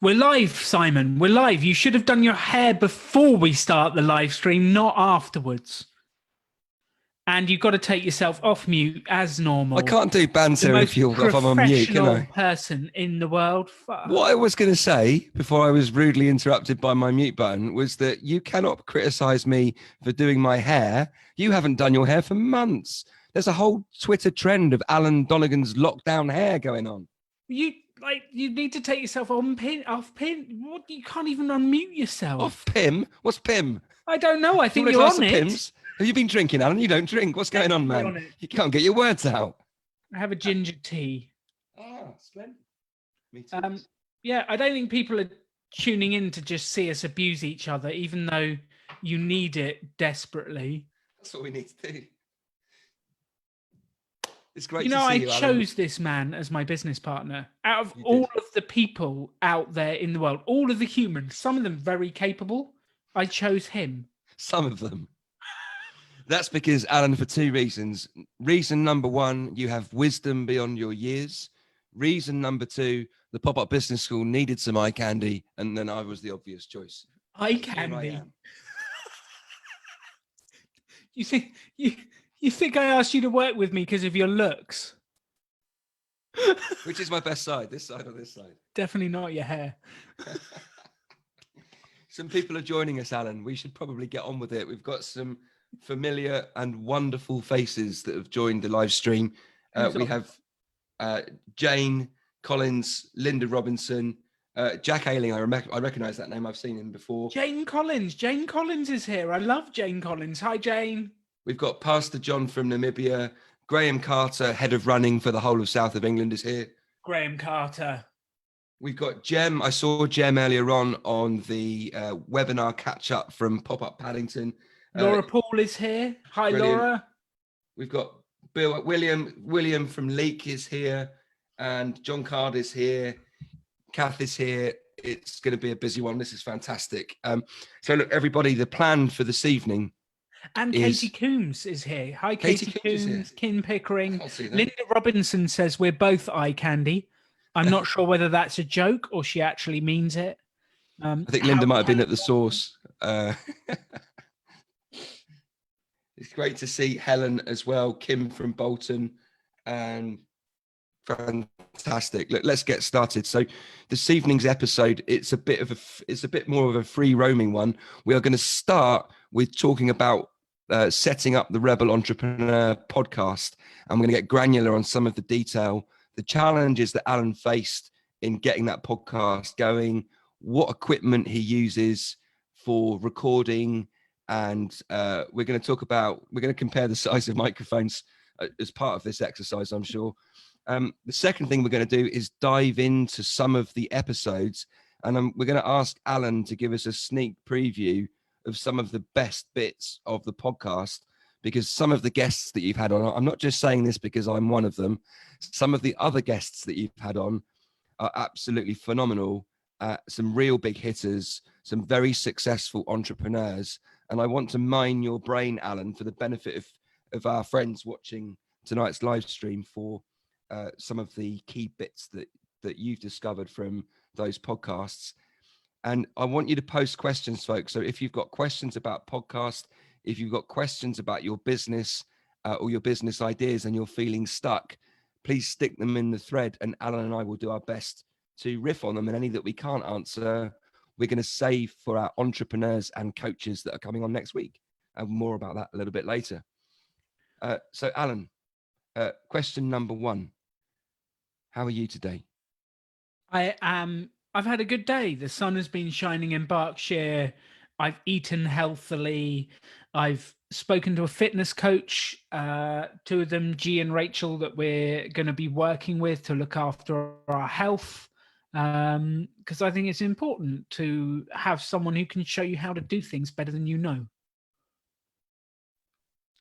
We're live, Simon. We're live. You should have done your hair before we start the live stream, not afterwards. And you've got to take yourself off mute as normal. I can't do The banter most if I'm on mute, can professional I? person in the world. Fuck. What I was going to say before I was rudely interrupted by my mute button was that you cannot criticize me for doing my hair. You haven't done your hair for months. There's a whole Twitter trend of Alan Donegan's lockdown hair going on. You need to take yourself off pin. What? You can't even unmute yourself. Off Pim? What's Pim? I don't know. I think You you're want a on glass it. of Pims? Have you been drinking, Alan? You don't drink. What's going on, man? You can't get your words out. I have a ginger tea. Ah, splendid. Me too. Yeah, I don't think people are tuning in to just see us abuse each other, even though you need it desperately. That's what we need to do. It's great You know, to see you, I Alan. chose this man as my business partner. Out of all of the people out there in the world, all of the humans, some of them very capable, I chose him. Some of them. That's because, Alan, for two reasons. Reason number one, you have wisdom beyond your years. Reason number two, the Pop-Up Business School needed some eye candy, and then I was the obvious choice. Eye candy? You think I asked you to work with me because of your looks? Which is my best side, this side or this side? Definitely not your hair. Some people are joining us, Alan. We should probably get on with it. We've got some familiar and wonderful faces that have joined the live stream. We have Jane Collins, Linda Robinson, Jack Aling. I recognise that name. I've seen him before. Jane Collins. Jane Collins is here. I love Jane Collins. Hi, Jane. We've got Pastor John from Namibia. Graham Carter, head of running for the whole of South of England, is here. Graham Carter. We've got Jem. I saw Jem earlier on the webinar catch-up from Pop-Up Paddington. Laura Paul is here. Hi, brilliant. Laura. We've got William from Leek is here, and John Card is here. Kath is here. It's going to be a busy one. This is fantastic. So look, everybody, the plan for this evening. And Katie Coombs is here. Hi, Katie Coombs, Kim Pickering. Linda Robinson says we're both eye candy. I'm not sure whether that's a joke or she actually means it. I think Linda might have been at the source. It's great to see Helen as well, Kim from Bolton, and fantastic. Look, let's get started. So this evening's episode, it's a bit more of a free roaming one. We are going to start with talking about setting up the Rebel Entrepreneur podcast. I'm going to get granular on some of the detail, the challenges that Alan faced in getting that podcast going, what equipment he uses for recording, and we're going to compare the size of microphones as part of this exercise, I'm sure. The second thing we're going to do is dive into some of the episodes, and we're going to ask Alan to give us a sneak preview of some of the best bits of the podcast, because some of the guests that you've had on, I'm not just saying this because I'm one of them, some of the other guests that you've had on are absolutely phenomenal, some real big hitters, some very successful entrepreneurs. And I want to mine your brain, Alan, for the benefit of our friends watching tonight's live stream for some of the key bits that you've discovered from those podcasts. And I want you to post questions, folks. So if you've got questions about podcast, if you've got questions about your business or your business ideas and you're feeling stuck, please stick them in the thread, and Alan and I will do our best to riff on them. And any that we can't answer, we're going to save for our entrepreneurs and coaches that are coming on next week. And more about that a little bit later. So Alan, question number one. How are you today? I've had a good day. The sun has been shining in Berkshire. I've eaten healthily. I've spoken to a fitness coach, two of them, G and Rachel, that we're going to be working with to look after our health. Because I think it's important to have someone who can show you how to do things better than you know.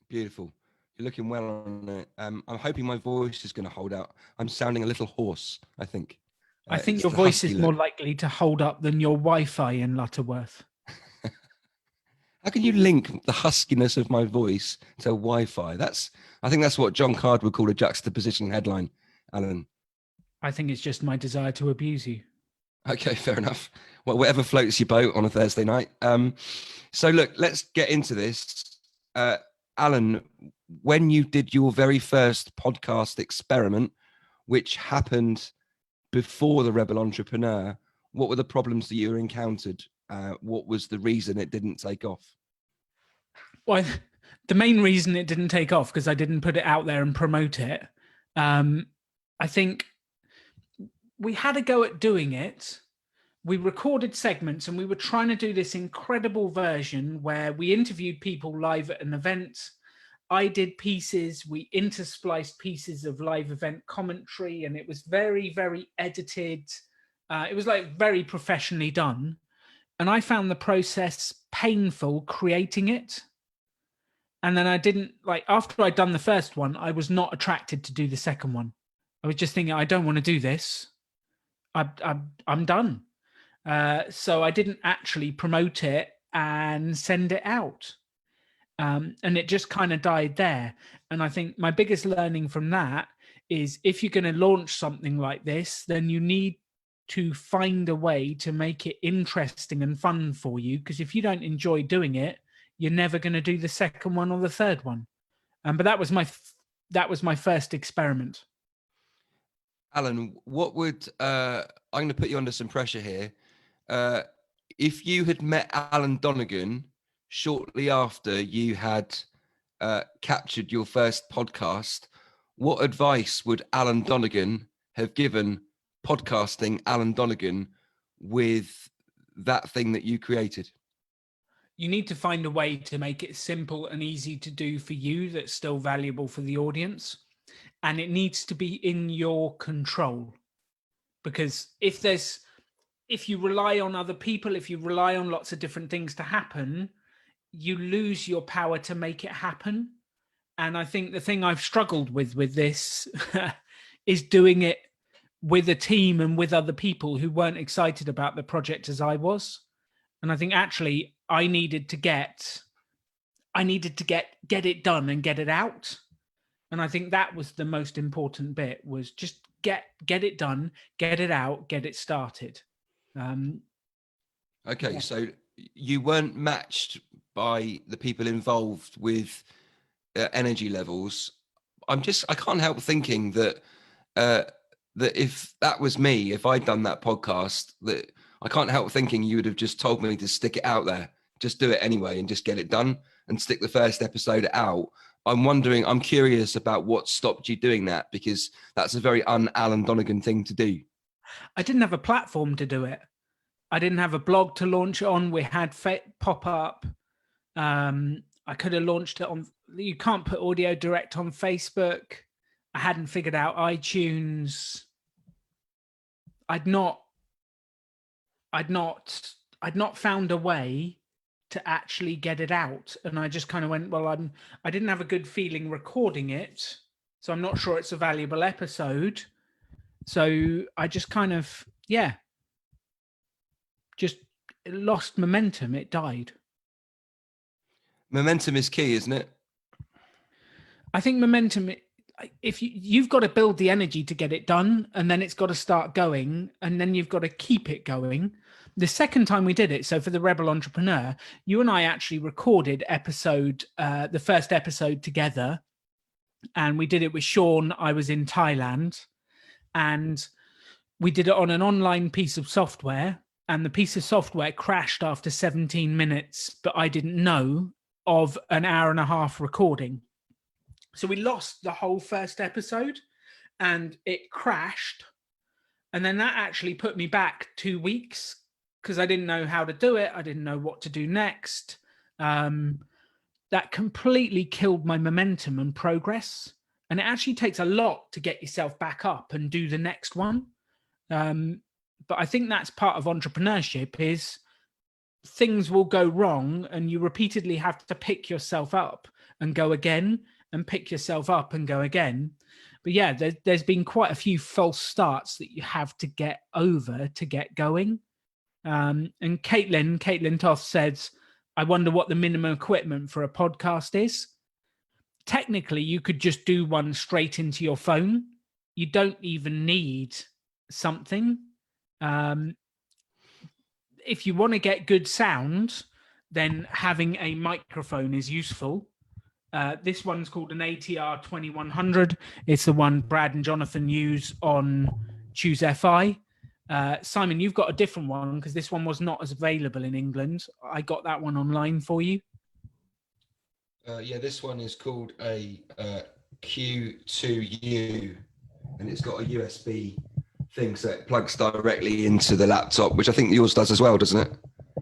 Beautiful. You're looking well on it. I'm hoping my voice is going to hold out. I'm sounding a little hoarse, I think. I think your voice is more likely to hold up than your Wi-Fi in Lutterworth. How can you link the huskiness of my voice to Wi-Fi? I think that's what John Card would call a juxtaposition headline, Alan. I think it's just my desire to abuse you. Okay, fair enough. Well, whatever floats your boat on a Thursday night. So look, let's get into this. Alan, when you did your very first podcast experiment, which happened before the Rebel Entrepreneur, what were the problems that you encountered? What was the reason it didn't take off? Well, the main reason it didn't take off because I didn't put it out there and promote it. I think we had a go at doing it. We recorded segments and we were trying to do this incredible version where we interviewed people live at an event. I did pieces, we interspliced pieces of live event commentary, and it was very, very edited. It was like very professionally done. And I found the process painful creating it. And then I didn't like, after I'd done the first one, I was not attracted to do the second one. I was just thinking, I don't want to do this. I'm done. So I didn't actually promote it and send it out. And it just kind of died there. And I think my biggest learning from that is if you're going to launch something like this, then you need to find a way to make it interesting and fun for you. Because if you don't enjoy doing it, you're never going to do the second one or the third one. But that was my first experiment. Alan, what would I'm going to put you under some pressure here. If you had met Alan Donegan shortly after you had captured your first podcast, what advice would Alan Donegan have given podcasting Alan Donegan with that thing that you created? You need to find a way to make it simple and easy to do for you that's still valuable for the audience. And it needs to be in your control. Because if you rely on other people, if you rely on lots of different things to happen, you lose your power to make it happen. And I think the thing I've struggled with this is doing it with a team and with other people who weren't excited about the project as I was. And I think actually I needed to get it done and get it out. And I think that was the most important bit, was just get it done, get it out, get it started. Okay, yeah. So you weren't matched by the people involved with energy levels. I can't help thinking that that if that was me, if I'd done that podcast, that I can't help thinking you would have just told me to stick it out there, just do it anyway and just get it done and stick the first episode out. I'm curious about what stopped you doing that, because that's a very un-Alan Donegan thing to do. I didn't have a platform to do it. I didn't have a blog to launch it on. We had PopUp. I could have launched it on, you can't put audio direct on Facebook. I hadn't figured out iTunes. I'd not found a way to actually get it out. And I just kind of went, well, I didn't have a good feeling recording it, so I'm not sure it's a valuable episode. So I just kind of, just lost momentum. It died. Momentum is key, isn't it? I think momentum, if you've got to build the energy to get it done, and then it's got to start going, and then you've got to keep it going. The second time we did it, so for the Rebel Entrepreneur, you and I actually recorded the first episode together, and we did it with Sean. I was in Thailand, and we did it on an online piece of software, and the piece of software crashed after 17 minutes, but I didn't know of an hour and a half recording. So we lost the whole first episode and it crashed. And then that actually put me back 2 weeks because I didn't know how to do it. I didn't know what to do next. That completely killed my momentum and progress. And it actually takes a lot to get yourself back up and do the next one. But I think that's part of entrepreneurship, is things will go wrong and you repeatedly have to pick yourself up and go again and pick yourself up and go again. But yeah, there's been quite a few false starts that you have to get over to get going. And Caitlin Toth says, I wonder what the minimum equipment for a podcast is. Technically, you could just do one straight into your phone. You don't even need something. if you want to get good sound, then having a microphone is useful. This one's called an ATR 2100. It's the one Brad and Jonathan use on Choose FI. Simon, you've got a different one because this one was not as available in England. I got that one online for you. Yeah, this one is called a Q2U, and it's got a USB thing, so it plugs directly into the laptop, which I think yours does as well, doesn't it?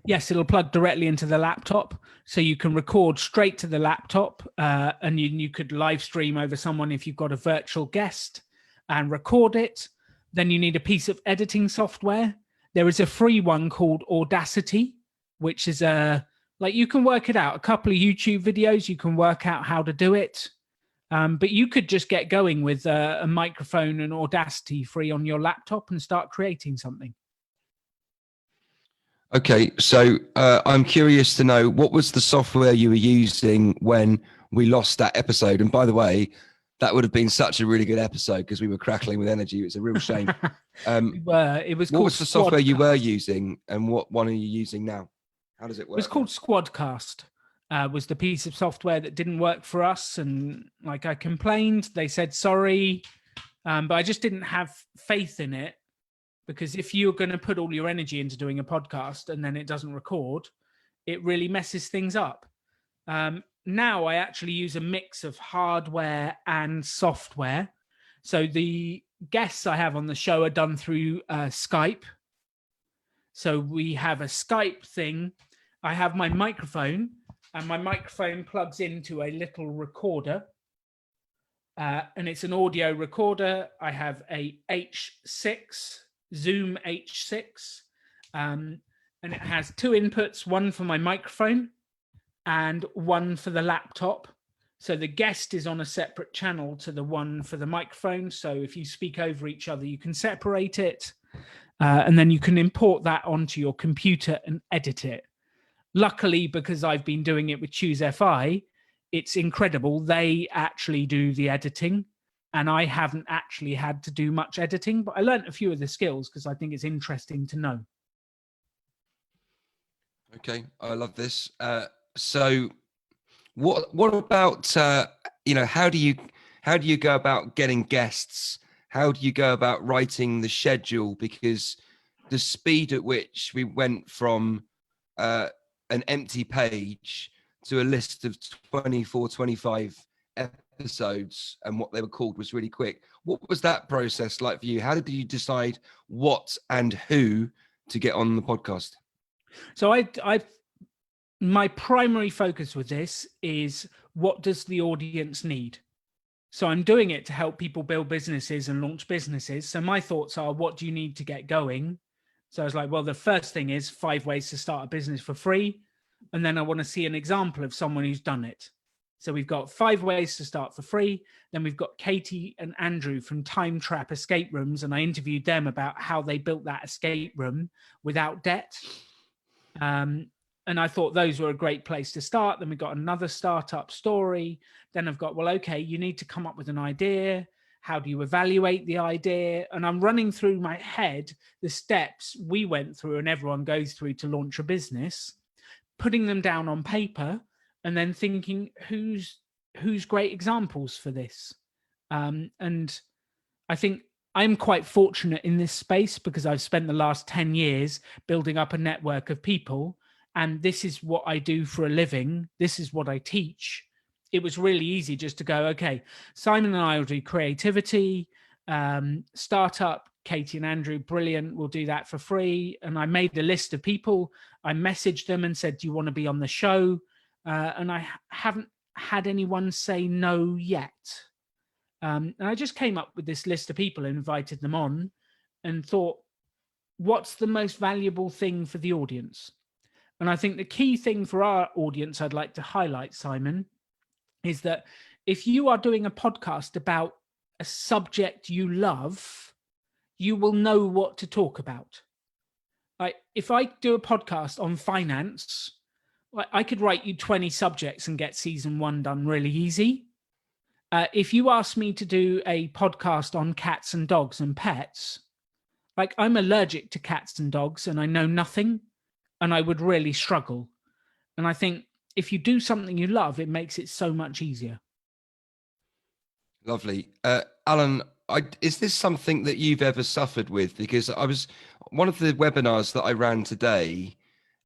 Yes, it'll plug directly into the laptop, so you can record straight to the laptop, and you could live stream over someone if you've got a virtual guest and record it. Then you need a piece of editing software. There is a free one called Audacity, which is like you can work it out. A couple of YouTube videos, you can work out how to do it. But you could just get going with a microphone and Audacity free on your laptop and start creating something. Okay, so I'm curious to know, what was the software you were using when we lost that episode? And by the way, that would have been such a really good episode because we were crackling with energy. It was a real shame. It was. What was the software you were using, and what one are you using now? How does it work? It was called Squadcast. Was the piece of software that didn't work for us, and like I complained, they said sorry, but I just didn't have faith in it. Because if you're going to put all your energy into doing a podcast and then it doesn't record, it really messes things up. Now I actually use a mix of hardware and software. So the guests I have on the show are done through Skype. So we have a Skype thing. I have my microphone, and my microphone plugs into a little recorder. And it's an audio recorder. I have a H6. Zoom H6, and it has two inputs, one for my microphone and one for the laptop. So the guest is on a separate channel to the one for the microphone. So if you speak over each other, you can separate it, and then you can import that onto your computer and edit it. Luckily, because I've been doing it with Choose FI, it's incredible. They actually do the editing. And I haven't actually had to do much editing, but I learned a few of the skills because I think it's interesting to know. Okay, I love this. So, what about how do you go about getting guests? How do you go about writing the schedule? Because the speed at which we went from an empty page to a list of 24, 25 episodes and what they were called was really quick. What was that process like for you? How did you decide what and who to get on the podcast? So my primary focus with this is, what does the audience need? So I'm doing it to help people build businesses and launch businesses. So my thoughts are, what do you need to get going? So I was like, well, the first thing is 5 ways to start a business for free. And then I want to see an example of someone who's done it. So we've got 5 ways to start for free. Then we've got Katie and Andrew from Time Trap Escape Rooms, and I interviewed them about how they built that escape room without debt. And I thought those were a great place to start. Then we got another startup story. Then I've got, well, okay, you need to come up with an idea. How do you evaluate the idea? And I'm running through my head the steps we went through and everyone goes through to launch a business, putting them down on paper, and then thinking who's great examples for this. And I think I'm quite fortunate in this space because I've spent the last 10 years building up a network of people, and this is what I do for a living. This is what I teach. It was really easy just to go, okay, Simon and I will do creativity, startup, Katie and Andrew, brilliant, we'll do that for free. And I made a list of people. I messaged them and said, do you want to be on the show? And I haven't had anyone say no yet. And I just came up with this list of people and invited them on and thought, what's the most valuable thing for the audience? And I think the key thing for our audience I'd like to highlight, Simon, is that if you are doing a podcast about a subject you love, you will know what to talk about. Like if I do a podcast on finance, I could write you 20 subjects and get season 1 done really easy. If you ask me to do a podcast on cats and dogs and pets, like I'm allergic to cats and dogs and I know nothing. and I would really struggle. And I think if you do something you love, it makes it so much easier. Lovely. Alan, is this something that you've ever suffered with? Because I was one of the webinars that I ran today.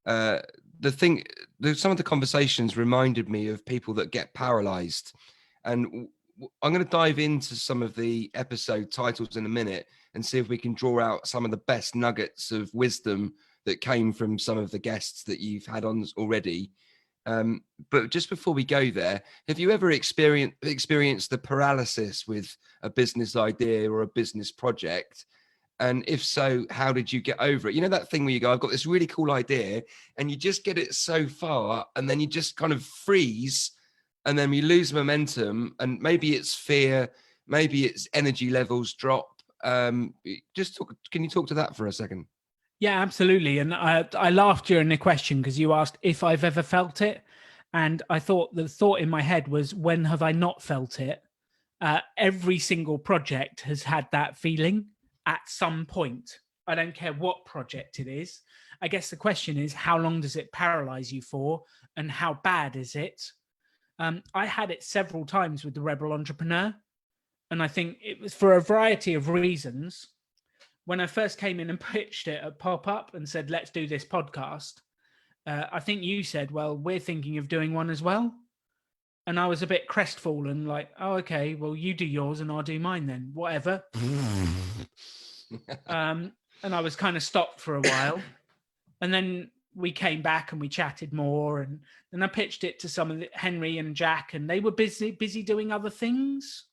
Some of the conversations reminded me of people that get paralyzed, and I'm going to dive into some of the episode titles in a minute and see if we can draw out some of the best nuggets of wisdom that came from some of the guests that you've had on already. But just before we go there, have you ever experienced the paralysis with a business idea or a business project? And if so, how did you get over it? You know, that thing where you go, I've got this really cool idea, and you just get it so far, and then you just kind of freeze, and then you lose momentum, and maybe it's fear, maybe it's energy levels drop. Can you talk to that for a second? Yeah, absolutely. And I laughed during the question because you asked if I've ever felt it. And I thought the thought in my head was, when have I not felt it? Every single project has had that feeling at some point. I don't care what project it is. I guess the question is, how long does it paralyze you for, and how bad is it? I had it several times with the Rebel Entrepreneur, and I think it was for a variety of reasons. When I first came in and pitched it at PopUp and said, let's do this podcast, I think you said, well, we're thinking of doing one as well. And I was a bit crestfallen, like, oh, okay, well, you do yours and I'll do mine then, whatever. And I was kind of stopped for a while. And then we came back and we chatted more. And then I pitched it to some of Henry and Jack, and they were busy doing other things.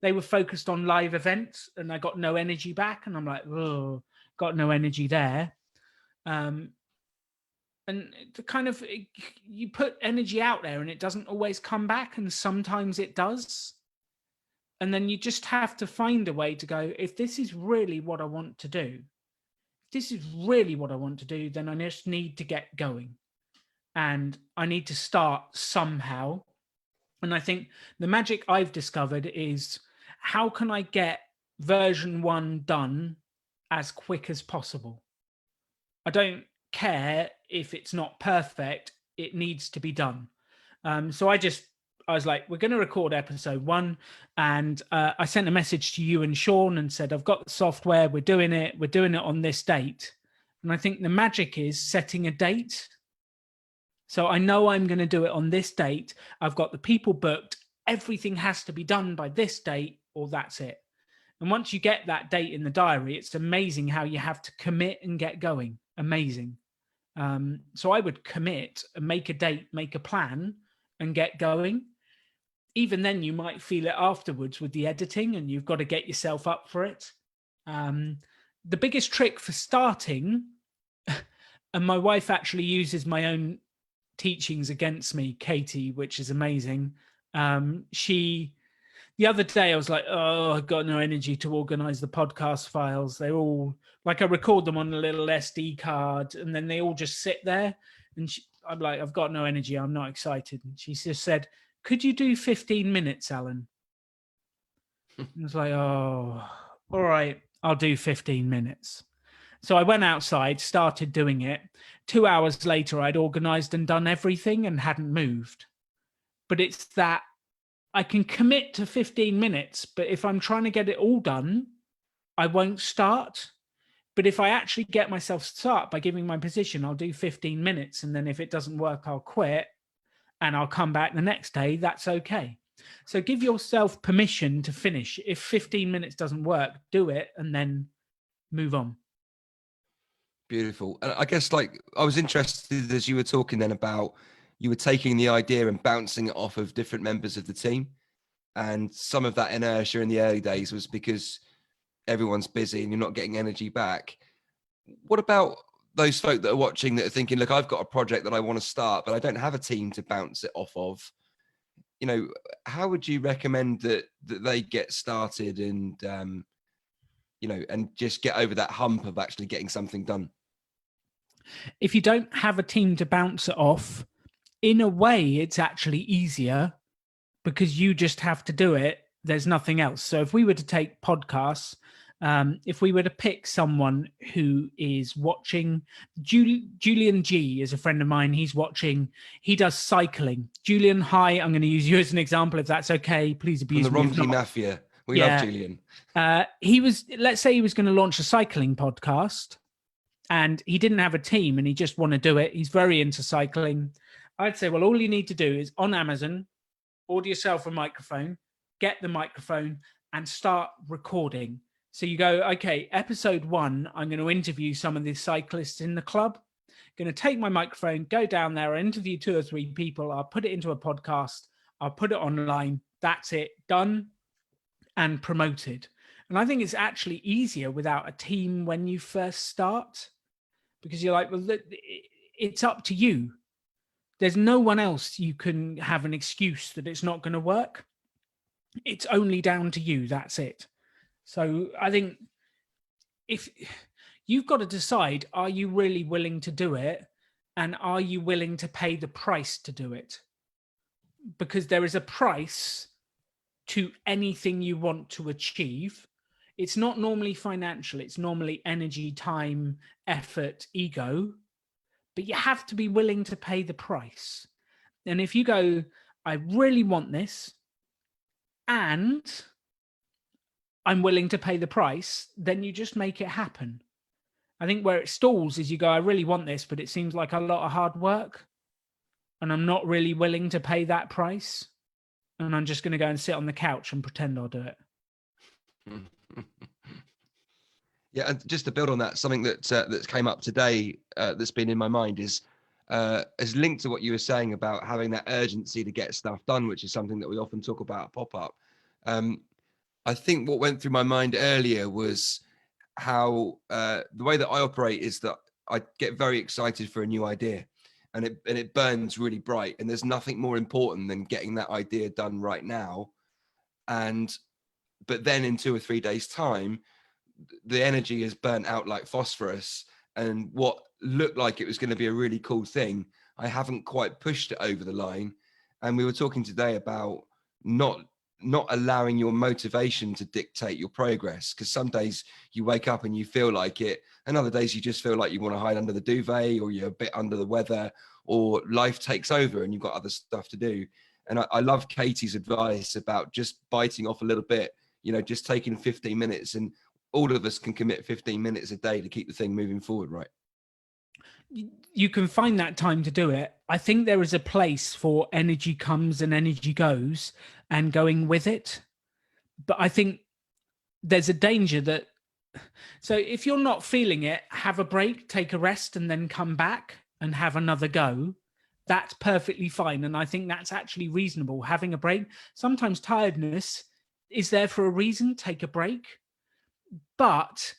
They were focused on live events, and I got no energy back. And I'm like, oh, got no energy there. And you put energy out there and it doesn't always come back, and sometimes it does. And then you just have to find a way to go, if this is really what I want to do, then I just need to get going, and I need to start somehow. And I think the magic I've discovered is, how can I get version 1 done as quick as possible? I don't care if it's not perfect, it needs to be done. So I was like, we're going to record episode 1. And I sent a message to you and Sean and said, I've got the software, we're doing it on this date. And I think the magic is setting a date. So I know I'm going to do it on this date. I've got the people booked. Everything has to be done by this date, or that's it. And once you get that date in the diary, it's amazing how you have to commit and get going. Amazing. So I would commit and make a date, make a plan, and get going. Even then, you might feel it afterwards with the editing, and you've got to get yourself up for it. The biggest trick for starting, and my wife actually uses my own teachings against me, Katie, which is amazing. The other day I was like, oh, I've got no energy to organize the podcast files. They're all like, I record them on a little SD card, and then they all just sit there. And I'm like, I've got no energy. I'm not excited. And she just said, could you do 15 minutes, Alan? I was like, oh, all right, I'll do 15 minutes. So I went outside, started doing it. 2 hours later, I'd organized and done everything and hadn't moved. But it's that I can commit to 15 minutes, but if I'm trying to get it all done, I won't start. But if I actually get myself to start by giving my position, I'll do 15 minutes. And then if it doesn't work, I'll quit and I'll come back the next day. That's okay. So give yourself permission to finish. If 15 minutes doesn't work, do it and then move on. Beautiful. And I guess, like, I was interested as you were talking then about, you were taking the idea and bouncing it off of different members of the team. And some of that inertia in the early days was because everyone's busy and you're not getting energy back. What about those folk that are watching that are thinking, look, I've got a project that I want to start, but I don't have a team to bounce it off of? You know, how would you recommend that they get started and, and just get over that hump of actually getting something done? If you don't have a team to bounce it off, in a way, it's actually easier because you just have to do it. There's nothing else. So if we were to take podcasts, If we were to pick someone who is watching, Julian G is a friend of mine. He's watching, he does cycling. Julian, hi, I'm going to use you as an example. If that's okay, please From abuse the me. Romsey Mafia. We love Julian. Let's say he was going to launch a cycling podcast and he didn't have a team and he just want to do it. He's very into cycling. I'd say, well, all you need to do is on Amazon, order yourself a microphone, get the microphone and start recording. So you go, okay, episode 1, I'm going to interview some of the cyclists in the club. I'm going to take my microphone, go down there, interview 2 or 3 people. I'll put it into a podcast. I'll put it online. That's it, done and promoted. And I think it's actually easier without a team when you first start, because you're like, well, it's up to you. There's no one else you can have an excuse that it's not going to work. It's only down to you. That's it. So I think if you've got to decide, are you really willing to do it? And are you willing to pay the price to do it? Because there is a price to anything you want to achieve. It's not normally financial. It's normally energy, time, effort, ego. But you have to be willing to pay the price. And if you go, I really want this, and I'm willing to pay the price, then you just make it happen. I think where it stalls is you go, I really want this, but it seems like a lot of hard work and I'm not really willing to pay that price. And I'm just going to go and sit on the couch and pretend I'll do it. Yeah, and just to build on that, something that came up today that's been in my mind is linked to what you were saying about having that urgency to get stuff done, which is something that we often talk about at PopUp. I think what went through my mind earlier was how the way that I operate is that I get very excited for a new idea, and it burns really bright, and there's nothing more important than getting that idea done right now. But then in 2 or 3 days' time, the energy is burnt out like phosphorus, and what looked like it was going to be a really cool thing, I haven't quite pushed it over the line. And we were talking today about not allowing your motivation to dictate your progress, because some days you wake up and you feel like it, and other days you just feel like you want to hide under the duvet, or you're a bit under the weather, or life takes over and you've got other stuff to do. And I love Katie's advice about just biting off a little bit, just taking 15 minutes, and all of us can commit 15 minutes a day to keep the thing moving forward, right? You can find that time to do it. I think there is a place for energy comes and energy goes and going with it. But I think there's a danger that, so if you're not feeling it, have a break, take a rest, and then come back and have another go. That's perfectly fine. And I think that's actually reasonable, having a break. Sometimes tiredness is there for a reason, take a break. But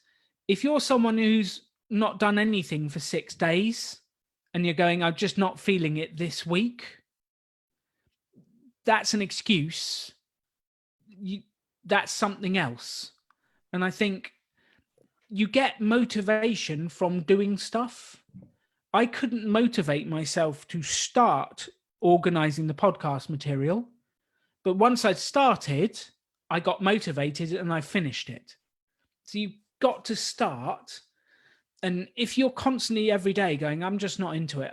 if you're someone who's not done anything for 6 days and you're going, I'm just not feeling it this week, that's an excuse. That's something else. And I think you get motivation from doing stuff. I couldn't motivate myself to start organizing the podcast material, but once I'd started, I got motivated and I finished it. So you've got to start. And if you're constantly every day going, I'm just not into it,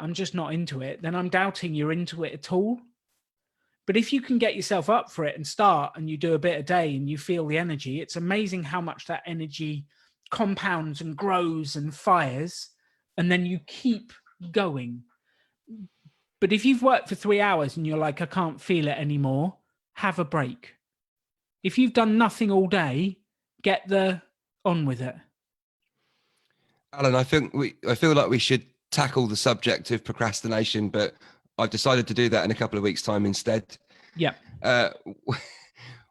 then I'm doubting you're into it at all. But if you can get yourself up for it and start, and you do a bit a day and you feel the energy, it's amazing how much that energy compounds and grows and fires, and then you keep going. But if you've worked for 3 hours and you're like, I can't feel it anymore, have a break. If you've done nothing all day, get on with it. Alan, I feel like we should tackle the subject of procrastination, but I've decided to do that in a couple of weeks' time instead. Yeah.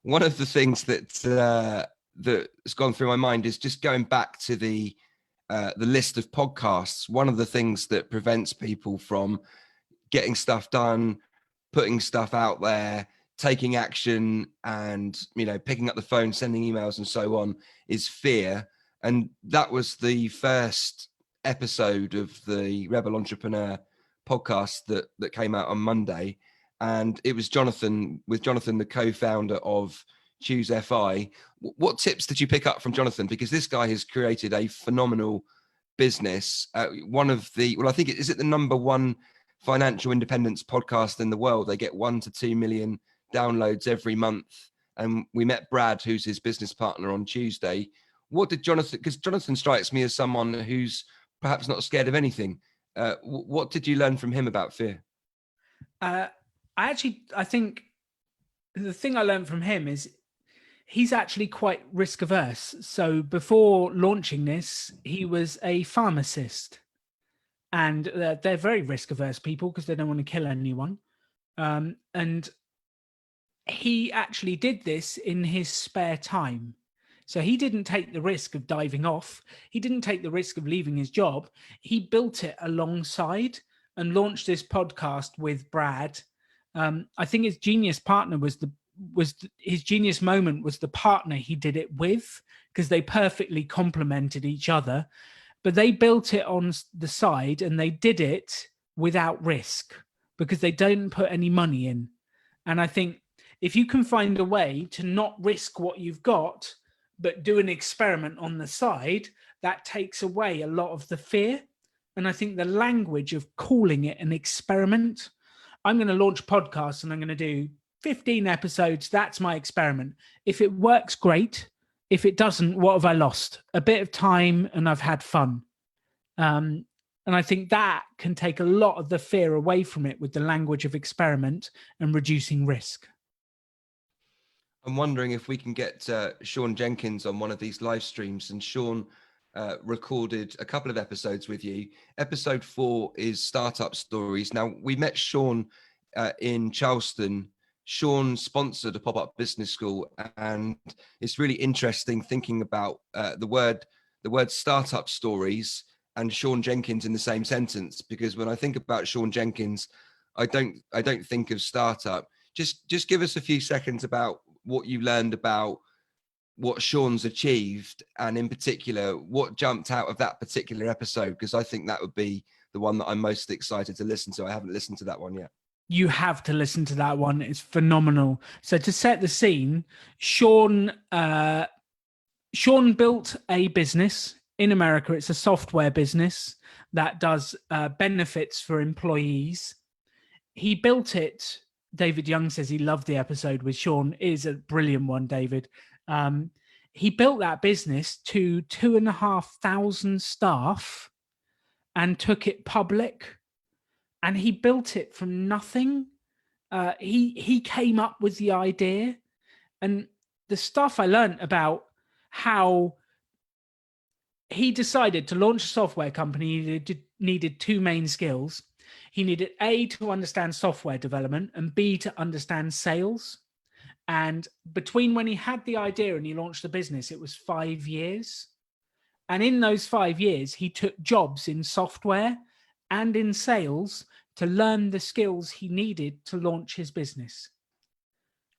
One of the things that's gone through my mind is just going back to the list of podcasts. One of the things that prevents people from getting stuff done, putting stuff out there, taking action, and picking up the phone, sending emails, and so on, is fear. And that was the first episode of the Rebel Entrepreneur podcast that came out on Monday. And it was Jonathan, the co-founder of Choose FI. What tips did you pick up from Jonathan? Because this guy has created a phenomenal business. One of the, well, I think is it the number one financial independence podcast in the world? They get 1 to 2 million downloads every month. And we met Brad, who's his business partner, on Tuesday. What did Jonathan, because Jonathan strikes me as someone who's perhaps not scared of anything. What did you learn from him about fear? I think the thing I learned from him is he's actually quite risk averse. So before launching this, he was a pharmacist, and they're very risk averse people because they don't want to kill anyone. And he actually did this in his spare time. So he didn't take the risk of diving off. He didn't take the risk of leaving his job. He built it alongside and launched this podcast with Brad. I think his genius partner his genius moment was the partner he did it with, because they perfectly complemented each other. But they built it on the side and they did it without risk because they don't put any money in. And I think if you can find a way to not risk what you've got, but do an experiment on the side, that takes away a lot of the fear. And I think the language of calling it an experiment, I'm going to launch a podcast and I'm going to do 15 episodes. That's my experiment. If it works, great. If it doesn't, what have I lost? A bit of time and I've had fun. And I think that can take a lot of the fear away from it with the language of experiment and reducing risk. I'm wondering if we can get Sean Jenkins on one of these live streams. And Sean recorded a couple of episodes with you. Episode 4 is Startup Stories. Now, we met Sean in Charleston. Sean sponsored a pop-up business school, and it's really interesting thinking about the word startup stories and Sean Jenkins in the same sentence, because when I think about Sean Jenkins, I don't think of startup. Just give us a few seconds about what you learned about what Sean's achieved, and in particular, what jumped out of that particular episode, because I think that would be the one that I'm most excited to listen to. I haven't listened to that one yet. You have to listen to that one. It's phenomenal. So to set the scene, Sean built a business in America. It's a software business that does benefits for employees. He built it. David Young says he loved the episode with Sean. It is a brilliant one, David. He built that business to 2,500 staff and took it public. And he built it from nothing. He came up with the idea, and the stuff I learned about how he decided to launch a software company. He needed 2 main skills. He needed A, to understand software development, and B, to understand sales. And between when he had the idea and he launched the business, it was 5 years. And in those 5 years, he took jobs in software and in sales to learn the skills he needed to launch his business.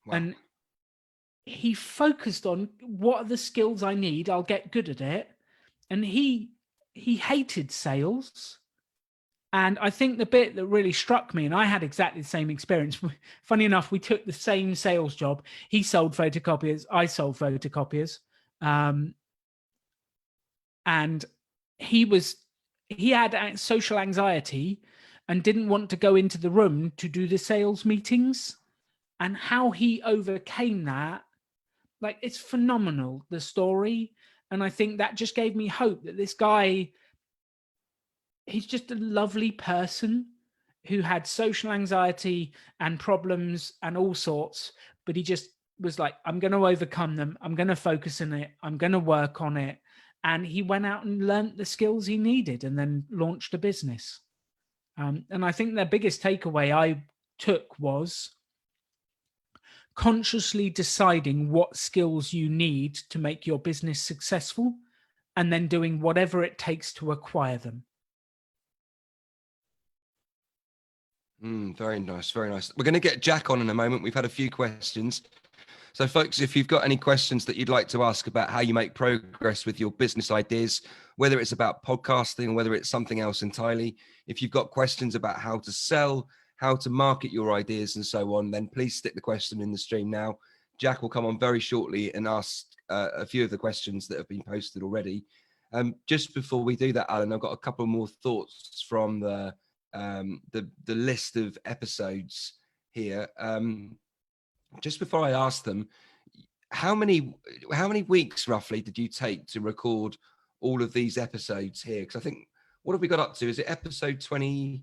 Wow. And he focused on, what are the skills I need? I'll get good at it. And he hated sales. And I think the bit that really struck me, and I had exactly the same experience. Funny enough, we took the same sales job. He sold photocopiers. I sold photocopiers. And he had social anxiety and didn't want to go into the room to do the sales meetings. And how he overcame that, like, it's phenomenal, the story. And I think that just gave me hope that this guy, he's just a lovely person who had social anxiety and problems and all sorts, but he just was like, I'm going to overcome them. I'm going to focus on it. I'm going to work on it. And he went out and learned the skills he needed and then launched a business. And I think the biggest takeaway I took was consciously deciding what skills you need to make your business successful, and then doing whatever it takes to acquire them. Very nice, very nice. We're going to get Jack on in a moment. We've had a few questions. So folks, if you've got any questions that you'd like to ask about how you make progress with your business ideas, whether it's about podcasting or whether it's something else entirely, if you've got questions about how to sell, how to market your ideas and so on, then please stick the question in the stream now. Jack will come on very shortly and ask a few of the questions that have been posted already. Just before we do that, Alan, I've got a couple more thoughts from the list of episodes here. Just before I ask them, how many weeks roughly did you take to record all of these episodes here? Because I think, what have we got up to? Is it episode 25?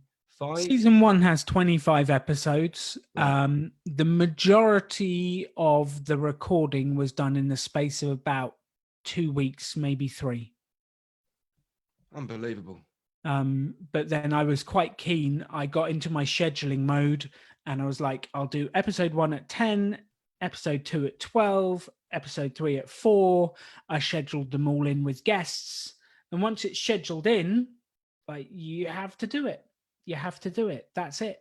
Season 1 has 25 episodes. Right. The majority of the recording was done in the space of about 2 weeks, maybe 3. Unbelievable. But then I was quite keen. I got into my scheduling mode and I was like, I'll do episode 1 at 10, episode 2 at 12, episode 3 at 4. I scheduled them all in with guests. And once it's scheduled in, like, you have to do it. You have to do it. That's it.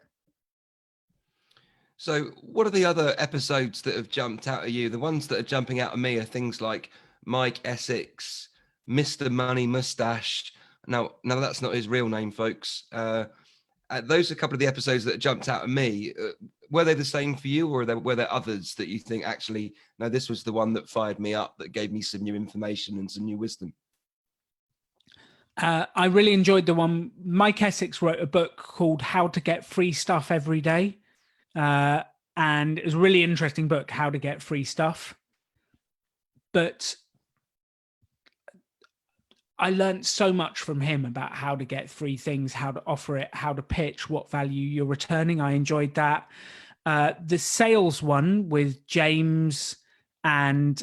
So what are the other episodes that have jumped out at you? The ones that are jumping out at me are things like Mike Essex, Mr. Money Mustache. Now that's not his real name, folks. Those are a couple of the episodes that jumped out at me. Were they the same for you, or were there others that you think, actually, no, this was the one that fired me up, that gave me some new information and some new wisdom? I really enjoyed the one. Mike Essex wrote a book called How to Get Free Stuff Every Day. And it was a really interesting book, How to Get Free Stuff. But I learned so much from him about how to get free things, how to offer it, how to pitch, what value you're returning. I enjoyed that. The sales one with James, and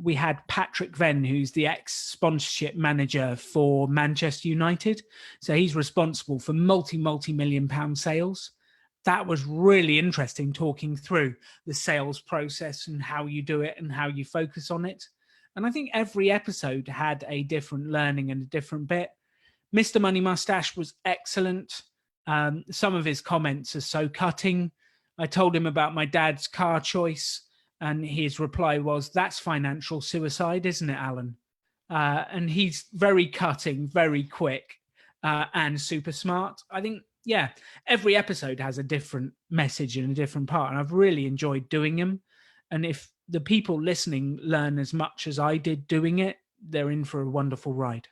we had Patrick Venn, who's the ex-sponsorship manager for Manchester United. So he's responsible for multi-million pound sales. That was really interesting, talking through the sales process and how you do it and how you focus on it. And I think every episode had a different learning and a different bit. Mr. Money Mustache was excellent. Some of his comments are so cutting. I told him about my dad's car choice, and his reply was, "That's financial suicide, isn't it, Alan?" And he's very cutting, very quick, and super smart. I think, yeah, every episode has a different message and a different part, and I've really enjoyed doing them. And if the people listening learn as much as I did doing it, they're in for a wonderful ride.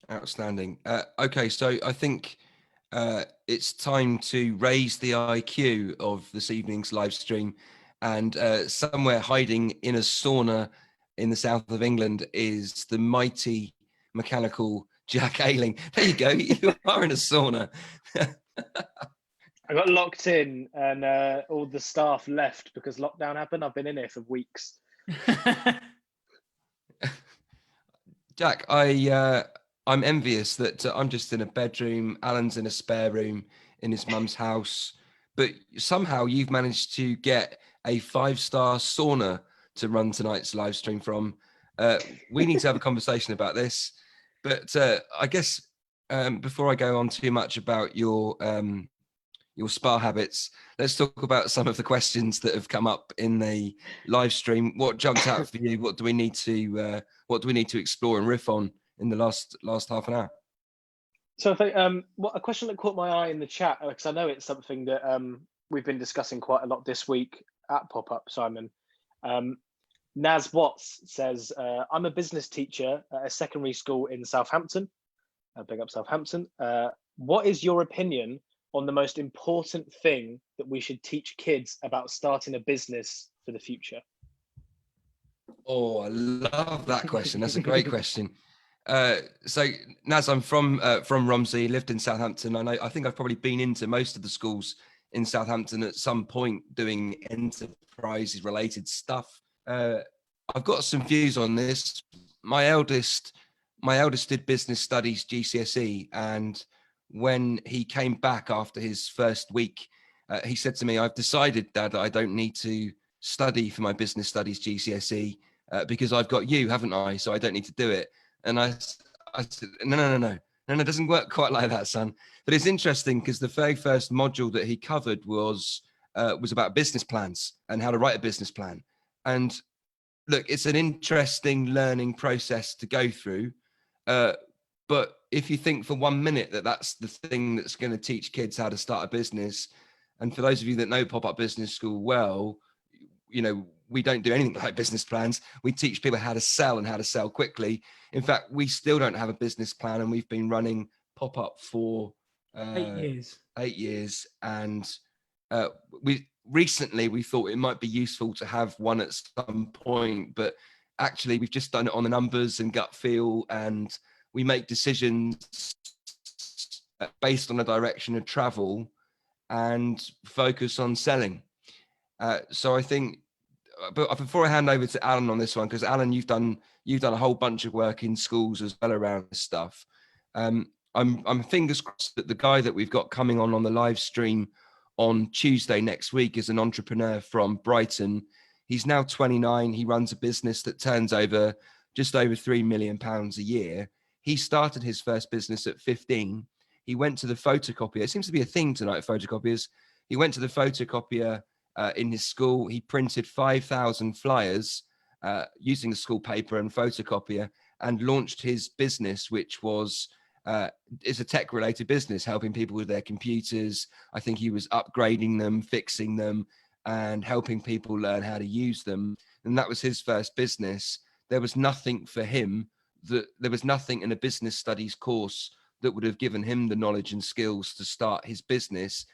Outstanding. Okay, so I think it's time to raise the IQ of this evening's live stream. And somewhere hiding in a sauna in the south of England is the mighty mechanical Jack Aling. There you go. You are in a sauna. I got locked in, and all the staff left because lockdown happened. I've been in here for weeks. Jack, I'm envious that I'm just in a bedroom. Alan's in a spare room in his mum's house, but somehow you've managed to get a 5-star sauna to run tonight's live stream from. We need to have a conversation about this, but I guess before I go on too much about your spa habits, let's talk about some of the questions that have come up in the live stream. What jumped out for you? What do we need to explore and riff on in the last half an hour? So I think a question that caught my eye in the chat, because I know it's something that we've been discussing quite a lot this week at PopUp, Simon. Naz Watts says, I'm a business teacher at a secondary school in Southampton. Big up Southampton. What is your opinion on the most important thing that we should teach kids about starting a business for the future? Oh, I love that question. That's a great question. So Naz, I'm from Romsey, lived in Southampton, and I think I've probably been into most of the schools in Southampton at some point doing enterprises related stuff. I've got some views on this. My eldest did business studies GCSE, and when he came back after his first week, he said to me, "I've decided, Dad, that I don't need to study for my business studies GCSE because I've got you, haven't I? So I don't need to do it." And I said, no, it doesn't work quite like that, son. But it's interesting because the very first module that he covered was about business plans and how to write a business plan. And look, it's an interesting learning process to go through. But if you think for 1 minute that that's the thing that's going to teach kids how to start a business, and for those of you that know Pop-Up Business School well, we don't do anything like business plans. We teach people how to sell and how to sell quickly. In fact, we still don't have a business plan, and we've been running PopUp for 8 years. 8 years. And we thought it might be useful to have one at some point, but actually we've just done it on the numbers and gut feel, and we make decisions based on the direction of travel and focus on selling. So I think, but before I hand over to Alan on this one, because Alan, you've done a whole bunch of work in schools as well around this stuff. I'm fingers crossed that the guy that we've got coming on the live stream on Tuesday next week is an entrepreneur from Brighton. He's now 29. He runs a business that turns over just over £3 million a year. He started his first business at 15. He went to the photocopier. It seems to be a thing tonight, photocopiers. He went to the photocopier in his school. He printed 5,000 flyers using the school paper and photocopier, and launched his business, which was is a tech-related business, helping people with their computers. I think he was upgrading them, fixing them, and helping people learn how to use them. And that was his first business. There was nothing for him. There was nothing in a business studies course that would have given him the knowledge and skills to start his business.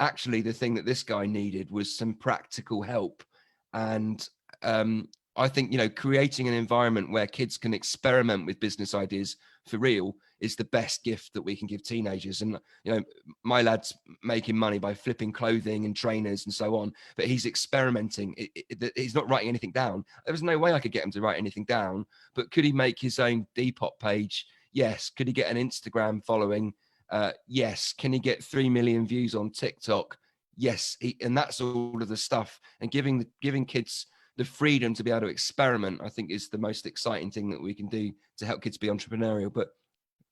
Actually, the thing that this guy needed was some practical help. And I think, creating an environment where kids can experiment with business ideas for real is the best gift that we can give teenagers. And, my lad's making money by flipping clothing and trainers and so on, but he's experimenting. He's not writing anything down. There was no way I could get him to write anything down, but could he make his own Depop page? Yes. Could he get an Instagram following? Yes. Can he get 3 million views on TikTok? Yes. And that's all of the stuff. And giving kids the freedom to be able to experiment, I think, is the most exciting thing that we can do to help kids be entrepreneurial. But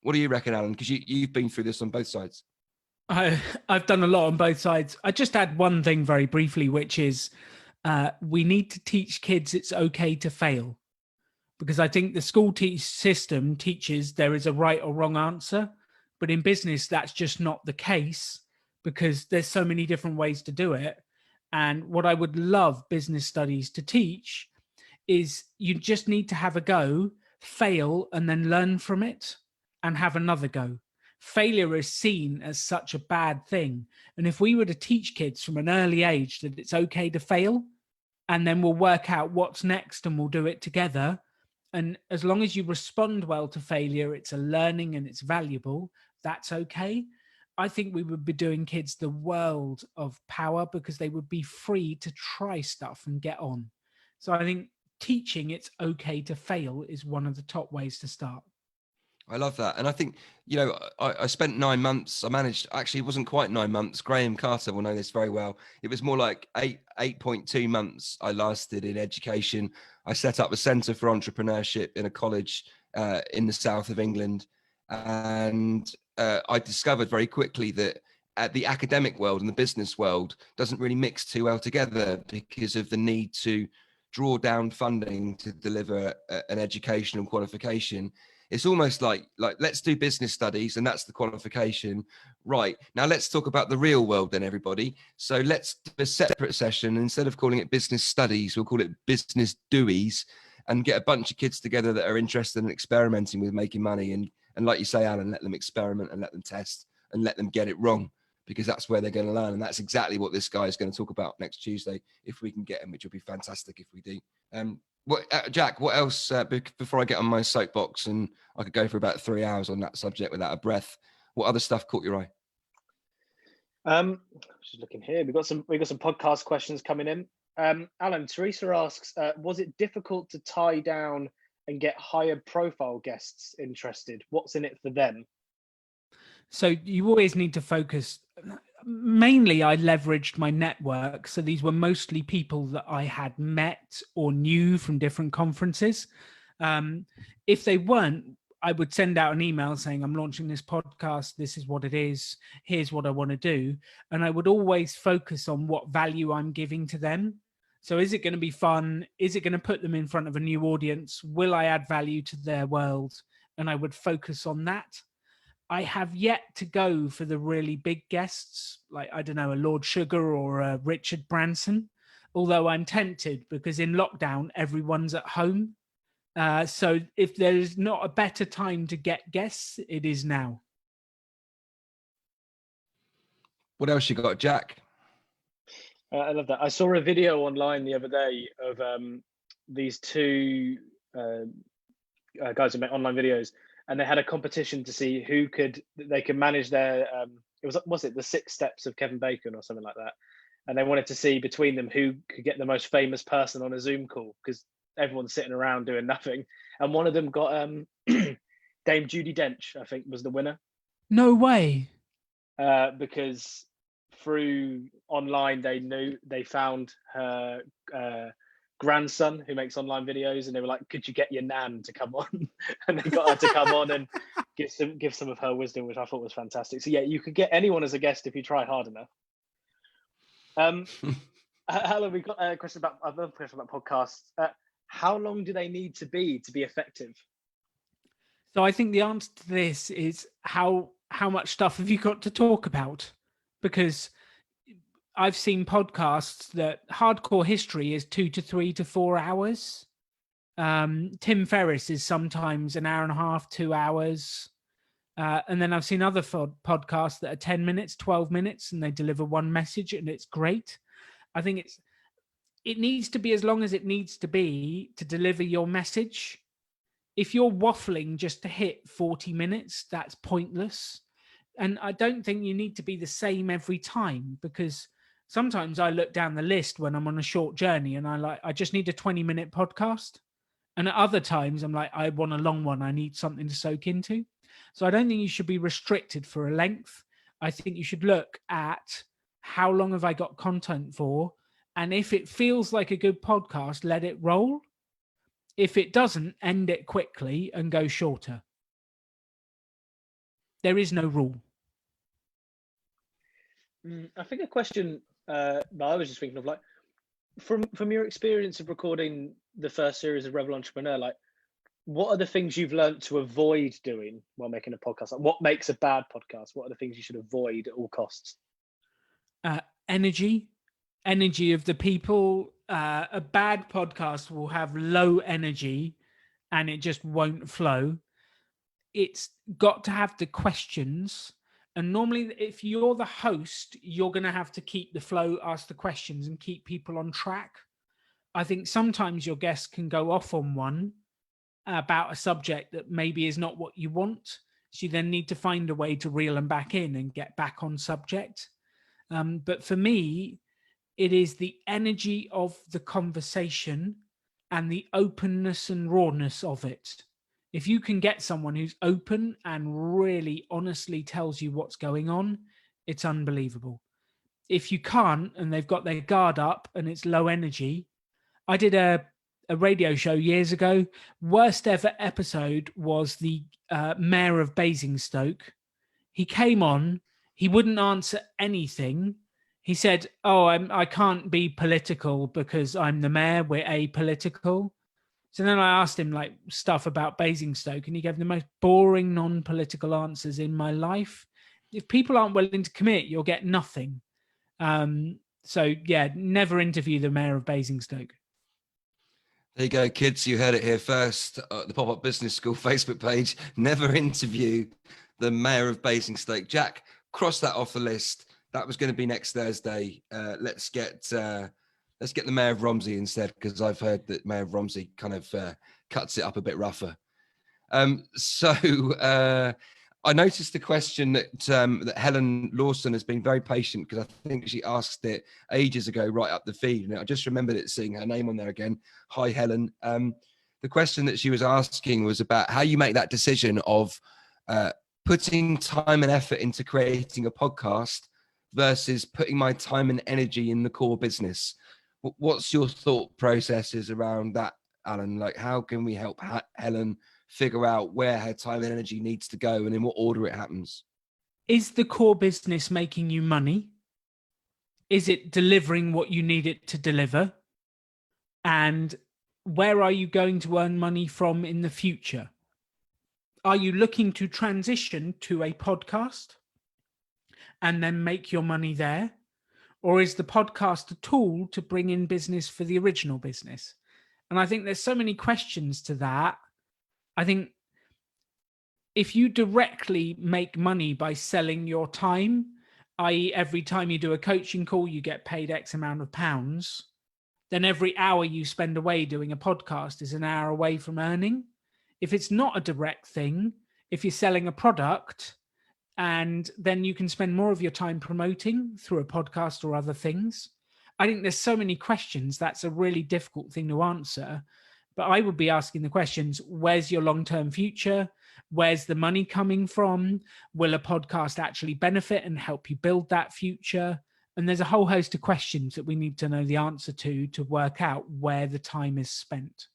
what do you reckon, Alan? Because you've been through this on both sides. I've done a lot on both sides. I just add one thing very briefly, which is we need to teach kids it's okay to fail. Because I think the school system teaches there is a right or wrong answer. But in business, that's just not the case, because there's so many different ways to do it. And what I would love business studies to teach is you just need to have a go, fail, and then learn from it and have another go. Failure is seen as such a bad thing. And if we were to teach kids from an early age that it's okay to fail, and then we'll work out what's next and we'll do it together. And as long as you respond well to failure, it's a learning and it's valuable, that's okay. I think we would be doing kids the world of power, because they would be free to try stuff and get on. So I think teaching it's okay to fail is one of the top ways to start. I love that. And I think, I spent 9 months. I managed, actually, it wasn't quite 9 months. Graham Carter will know this very well. It was more like 8.2 months I lasted in education. I set up a centre for entrepreneurship in a college in the south of England. And I discovered very quickly that the academic world and the business world doesn't really mix too well together, because of the need to draw down funding to deliver an educational qualification. It's almost like let's do business studies and that's the qualification. Right, now let's talk about the real world then, everybody. So let's do a separate session. Instead of calling it business studies, we'll call it business doies, and get a bunch of kids together that are interested in experimenting with making money. And like you say, Alan, let them experiment and let them test and let them get it wrong, because that's where they're going to learn. And that's exactly what this guy is going to talk about next Tuesday, if we can get him, which will be fantastic if we do. Jack, what else, before I get on my soapbox, and I could go for about 3 hours on that subject without a breath, what other stuff caught your eye? Just looking here, we've got some podcast questions coming in. Alan, Teresa asks, was it difficult to tie down and get higher profile guests interested? What's in it for them? So you always need to focus. Mainly, I leveraged my network. So these were mostly people that I had met or knew from different conferences. If they weren't, I would send out an email saying, I'm launching this podcast. This is what it is. Here's what I want to do. And I would always focus on what value I'm giving to them. So is it going to be fun? Is it going to put them in front of a new audience? Will I add value to their world? And I would focus on that. I have yet to go for the really big guests, like, I don't know, a Lord Sugar or a Richard Branson. although I'm tempted because in lockdown, everyone's at home. So if there is not a better time to get guests, it is now. What else you got, Jack? I love that. I saw a video online the other day of these two guys who make online videos, and they had a competition to see who could manage their was it the 6 steps of Kevin Bacon or something like that, and they wanted to see between them who could get the most famous person on a Zoom call, because everyone's sitting around doing nothing, and one of them got Dame Judi Dench, I think, was the winner. No way. Because through online they found her grandson who makes online videos, and they were like, could you get your nan to come on? And they got her to come on and give some of her wisdom, which I thought was fantastic. So yeah, you could get anyone as a guest if you try hard enough. Alan, we got another question about podcasts. How long do they need to be effective? So I think the answer to this is how much stuff have you got to talk about? Because I've seen podcasts that hardcore history is 2 to 3 to 4 hours. Tim Ferriss is sometimes an hour and a half, 2 hours. And then I've seen other podcasts that are 10 minutes, 12 minutes, and they deliver one message, and it's great. I think it needs to be as long as it needs to be to deliver your message. If you're waffling just to hit 40 minutes, that's pointless. And I don't think you need to be the same every time, because sometimes I look down the list when I'm on a short journey and I just need a 20-minute podcast. And at other times I'm like, I want a long one. I need something to soak into. So I don't think you should be restricted for a length. I think you should look at how long have I got content for? And if it feels like a good podcast, let it roll. If it doesn't, end it quickly and go shorter. There is no rule. I think a question that I was just thinking of, like, from your experience of recording the first series of Rebel Entrepreneur, like, what are the things you've learned to avoid doing while making a podcast? Like, what makes a bad podcast? What are the things you should avoid at all costs? Energy of the people. A bad podcast will have low energy and it just won't flow. It's got to have the questions. And normally, if you're the host, you're going to have to keep the flow, ask the questions, and keep people on track. I think sometimes your guests can go off on one about a subject that maybe is not what you want. So you then need to find a way to reel them back in and get back on subject. But for me, it is the energy of the conversation and the openness and rawness of it. If you can get someone who's open and really honestly tells you what's going on, it's unbelievable. If you can't, and they've got their guard up and it's low energy. I did a radio show years ago. Worst ever episode was the Mayor of Basingstoke. He came on, he wouldn't answer anything. He said, I can't be political because I'm the mayor, we're apolitical. So then I asked him like stuff about Basingstoke, and he gave the most boring, non-political answers in my life. If people aren't willing to commit, you'll get nothing. So yeah, never interview the Mayor of Basingstoke. There you go, kids. You heard it here first. The Pop-Up Business School Facebook page. Never interview the Mayor of Basingstoke. Jack, cross that off the list. That was going to be next Thursday. Let's get the Mayor of Romsey instead, because I've heard that Mayor of Romsey kind of cuts it up a bit rougher. I noticed a question that Helen Lawson has been very patient, because I think she asked it ages ago right up the feed, and I just remembered it, seeing her name on there again. Hi, Helen. The question that she was asking was about how you make that decision of putting time and effort into creating a podcast versus putting my time and energy in the core business. What's your thought processes around that, Alan? Like, how can we help Helen figure out where her time and energy needs to go and in what order it happens? Is the core business making you money? Is it delivering what you need it to deliver? And where are you going to earn money from in the future? Are you looking to transition to a podcast and then make your money there? or is the podcast a tool to bring in business for the original business? And I think there's so many questions to that. I think if you directly make money by selling your time, i.e., every time you do a coaching call, you get paid X amount of pounds, then every hour you spend away doing a podcast is an hour away from earning. If it's not a direct thing, if you're selling a product, and then you can spend more of your time promoting through a podcast or other things. I think there's so many questions. That's a really difficult thing to answer. But I would be asking the questions, where's your long-term future? Where's the money coming from? Will a podcast actually benefit and help you build that future? And there's a whole host of questions that we need to know the answer to work out where the time is spent.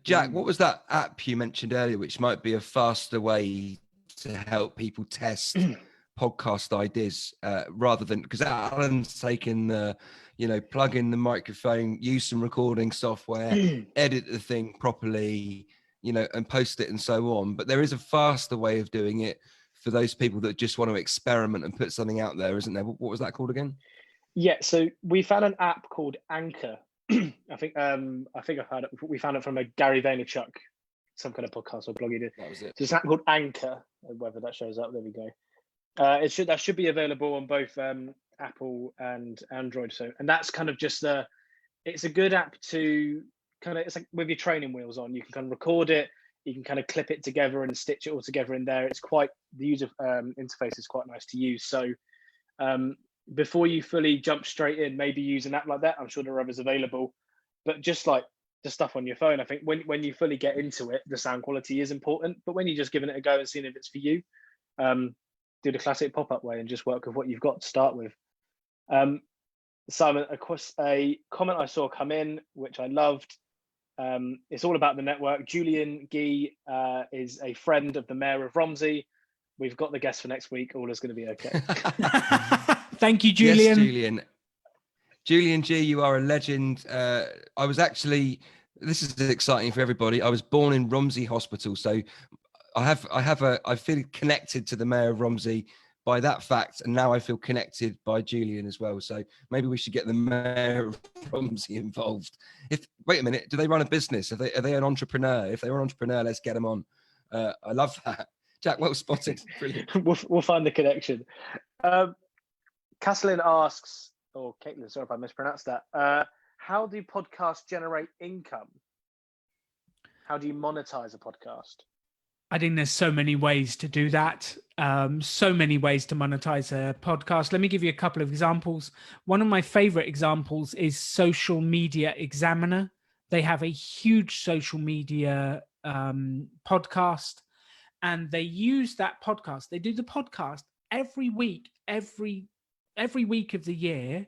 Jack, what was that app you mentioned earlier, which might be a faster way to help people test podcast ideas rather than, because Alan's taken the, plug in the microphone, use some recording software, edit the thing properly, and post it and so on. But there is a faster way of doing it for those people that just want to experiment and put something out there, isn't there? What was that called again? Yeah, so we found an app called Anchor. I think I've heard it. We found it from a Gary Vaynerchuk, some kind of podcast or blog he did. That was it. So it's an app called Anchor. Whether that shows up, there we go. That should be available on both Apple and Android. So, and that's kind of just it's a good app to it's like with your training wheels on. You can kind of record it, you can kind of clip it together and stitch it all together in there. It's quite, the user interface is quite nice to use. So before you fully jump straight in, maybe use an app like that. I'm sure there are others available, but just like the stuff on your phone, I think when you fully get into it, the sound quality is important. But when you're just giving it a go and seeing if it's for you, do the classic pop-up way and just work with what you've got to start with. Simon, of course, a comment I saw come in, which I loved. It's all about the network. Julian Gee is a friend of the Mayor of Romsey. We've got the guest for next week. All is going to be okay. Thank you, Julian. Yes, Julian. Julian G, you are a legend. I was actually, this is exciting for everybody. I was born in Romsey Hospital, so I feel connected to the Mayor of Romsey by that fact, and now I feel connected by Julian as well. So maybe we should get the Mayor of Romsey involved. Wait a minute, do they run a business? Are they an entrepreneur? If they're an entrepreneur, let's get them on. I love that. Jack, well spotted. Brilliant. We'll find the connection. Caslin asks, or Caitlin, sorry if I mispronounced that. How do podcasts generate income? How do you monetize a podcast? I think there's so many ways to do that. So many ways to monetize a podcast. Let me give you a couple of examples. One of my favorite examples is Social Media Examiner. They have a huge social media podcast, and they use that podcast. They do the podcast every week, every week of the year,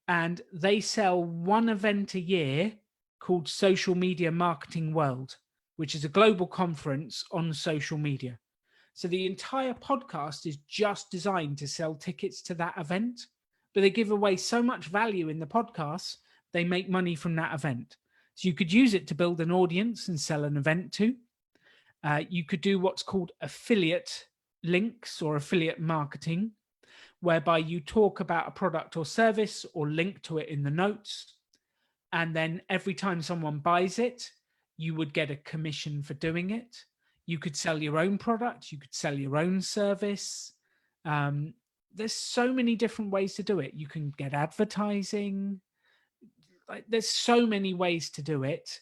and they sell one event a year called Social Media Marketing World, which is a global conference on social media. So the entire podcast is just designed to sell tickets to that event, but they give away so much value in the podcast, they make money from that event. So you could use it to build an audience and sell an event to. You could do what's called affiliate links or affiliate marketing, whereby you talk about a product or service or link to it in the notes. And then every time someone buys it, you would get a commission for doing it. You could sell your own product. You could sell your own service. There's so many different ways to do it. You can get advertising. There's so many ways to do it.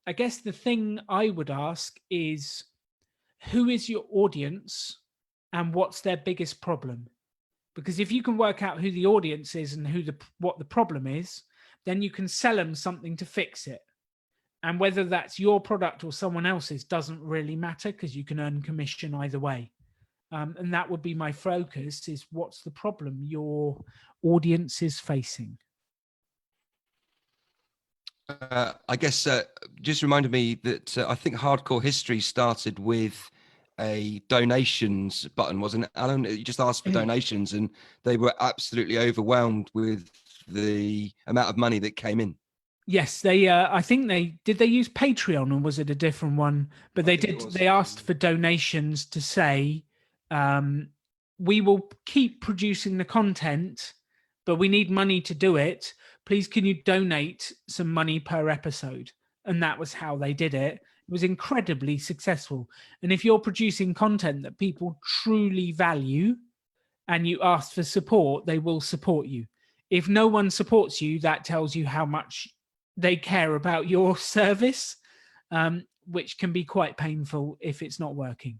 I guess the thing I would ask is, who is your audience and what's their biggest problem? Because if you can work out who the audience is and what the problem is, then you can sell them something to fix it. And whether that's your product or someone else's doesn't really matter, because you can earn commission either way. And that would be my focus, is what's the problem your audience is facing. I guess just reminded me that I think Hardcore History started with a donations button, wasn't it, Alan? You just asked for donations and they were absolutely overwhelmed with the amount of money that came in. Yes, they. I think they use Patreon, or was it a different one? But they asked for donations to say, we will keep producing the content, but we need money to do it. Please, can you donate some money per episode? And that was how they did it. It was incredibly successful. And if you're producing content that people truly value and you ask for support, they will support you. If no one supports you, that tells you how much they care about your service, which can be quite painful if it's not working.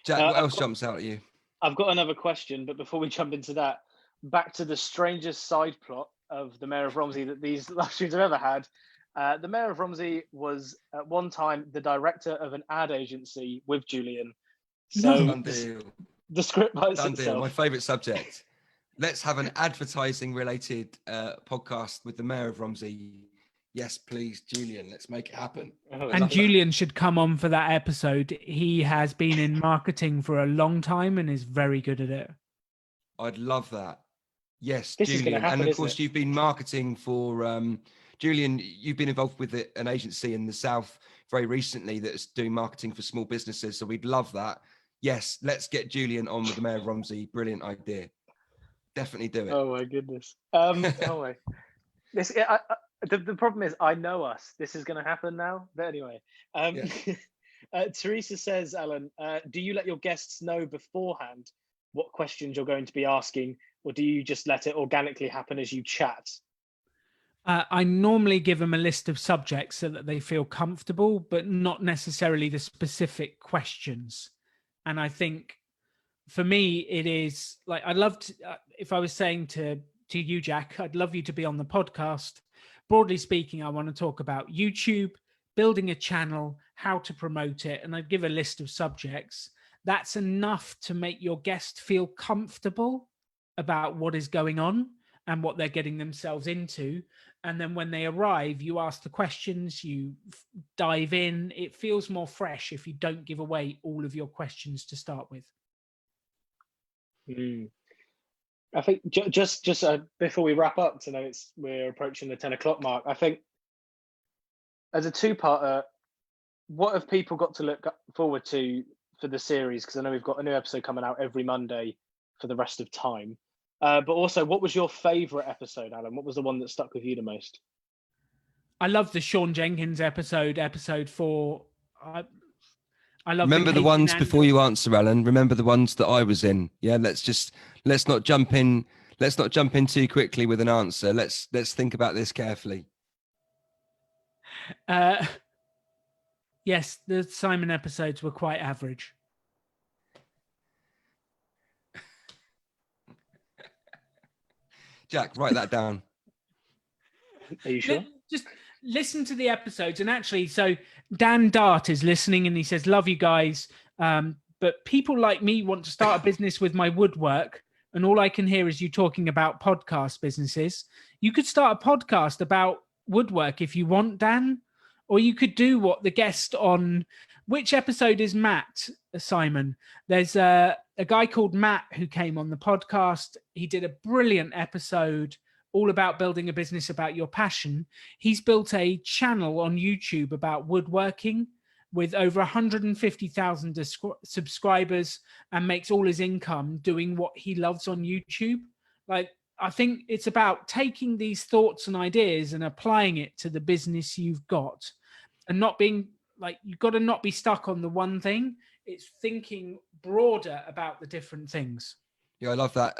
Jack, what else jumps out at you? I've got another question, but before we jump into that, back to the strangest side plot of the Mayor of Romsey that these live streams have ever had. The Mayor of Romsey was at one time the director of an ad agency with Julian. So the script writes itself. My favourite subject. Let's have an advertising-related podcast with the Mayor of Romsey. Yes, please, Julian. Let's make it happen. And Julian should come on for that episode. He has been in marketing for a long time and is very good at it. I'd love that. Yes, this Julian. Is gonna happen, and of course, it? You've been marketing for Julian. You've been involved with an agency in the South very recently that's doing marketing for small businesses. So we'd love that. Yes, let's get Julian on with the Mayor of Romsey. Brilliant idea. Definitely do it. Oh my goodness. Oh my. The problem is, I know us. This is going to happen now. But anyway, Teresa says, Alan, do you let your guests know beforehand what questions you're going to be asking, or do you just let it organically happen as you chat? I normally give them a list of subjects so that they feel comfortable, but not necessarily the specific questions. And I think for me, it is like, I'd love to, if I was saying to you, Jack, I'd love you to be on the podcast. Broadly speaking, I want to talk about YouTube, building a channel, how to promote it. And I'd give a list of subjects. That's enough to make your guest feel comfortable about what is going on and what they're getting themselves into. And then when they arrive, you ask the questions, you dive in. It feels more fresh if you don't give away all of your questions to start with. I think just before we wrap up, to know we're approaching the 10 o'clock mark, I think as a two-parter, what have people got to look forward to for the series? Because I know we've got a new episode coming out every Monday for the rest of time. But also, what was your favourite episode, Alan? What was the one that stuck with you the most? I love the Sean Jenkins episode 4. I love. Remember the ones before you answer, Alan. Remember the ones that I was in. Yeah, let's not jump in. Let's not jump in too quickly with an answer. Let's think about this carefully. Yes, the Simon episodes were quite average. Jack, write that down. Are you sure? Just listen to the episodes. And actually, so Dan Dart is listening and he says, love you guys. But people like me want to start a business with my woodwork. And all I can hear is you talking about podcast businesses. You could start a podcast about woodwork if you want, Dan. Or you could do what the guest on... Which episode is Matt, Simon? There's a guy called Matt who came on the podcast. He did a brilliant episode all about building a business about your passion. He's built a channel on YouTube about woodworking with over 150,000 subscribers and makes all his income doing what he loves on YouTube. Like, I think it's about taking these thoughts and ideas and applying it to the business you've got, and not being like, you've got to not be stuck on the one thing. It's thinking broader about the different things. Yeah, I love that.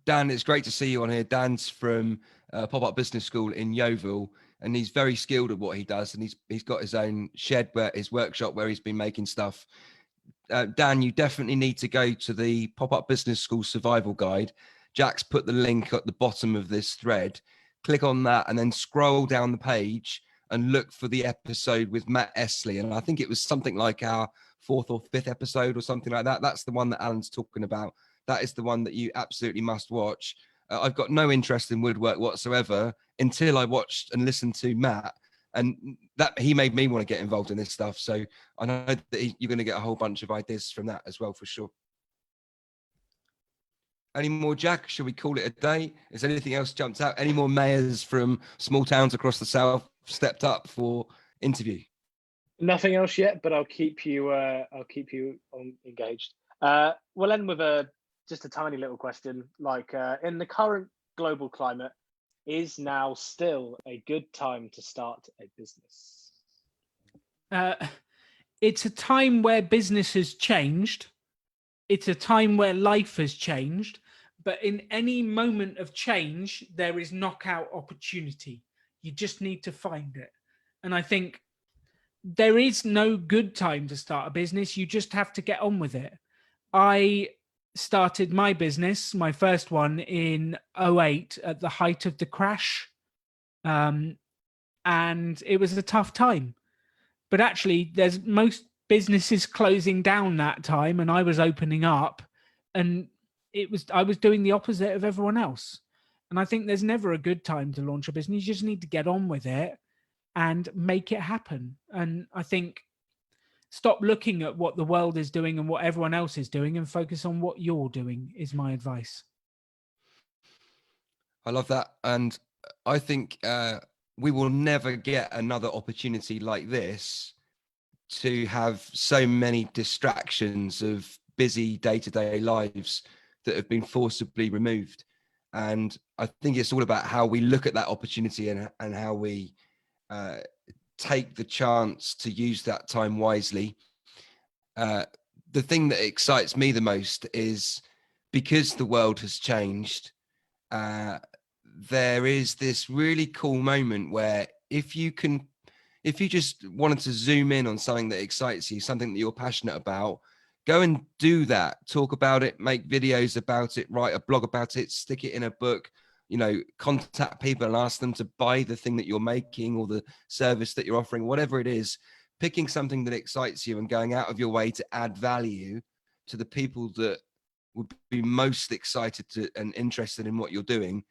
Dan, it's great to see you on here. Dan's from PopUp Business School in Yeovil, and he's very skilled at what he does. And he's got his own shed, his workshop where he's been making stuff. Dan, you definitely need to go to the PopUp Business School Survival Guide. Jack's put the link at the bottom of this thread. Click on that and then scroll down the page and look for the episode with Matt Esley. And I think it was something like our 4th or 5th episode or something like that. That's the one that Alan's talking about. That is the one that you absolutely must watch. I've got no interest in woodwork whatsoever until I watched and listened to Matt, and that he made me want to get involved in this stuff. So I know that you're going to get a whole bunch of ideas from that as well, for sure. Any more, Jack? Should we call it a day? Is anything else jumped out? Any more mayors from small towns across the South stepped up for interview? Nothing else yet, but I'll keep you engaged. We'll end with just a tiny little question. Like, in the current global climate, is now still a good time to start a business? It's a time where business has changed. It's a time where life has changed. But in any moment of change, there is knockout opportunity. You just need to find it. And I think there is no good time to start a business. You just have to get on with it. I started my business, my first one, in 2008 at the height of the crash. And it was a tough time. But actually, there's most businesses closing down that time, and I was opening up, and I was doing the opposite of everyone else. And I think there's never a good time to launch a business. You just need to get on with it and make it happen. And I think stop looking at what the world is doing and what everyone else is doing and focus on what you're doing is my advice. I love that. And I think we will never get another opportunity like this to have so many distractions of busy day-to-day lives that have been forcibly removed. And I think it's all about how we look at that opportunity and how we take the chance to use that time wisely. The thing that excites me the most is because the world has changed, there is this really cool moment where if you just wanted to zoom in on something that excites you, something that you're passionate about, go and do that. Talk about it, make videos about it, write a blog about it, stick it in a book, contact people and ask them to buy the thing that you're making or the service that you're offering, whatever it is. Picking something that excites you and going out of your way to add value to the people that would be most excited to and interested in what you're doing.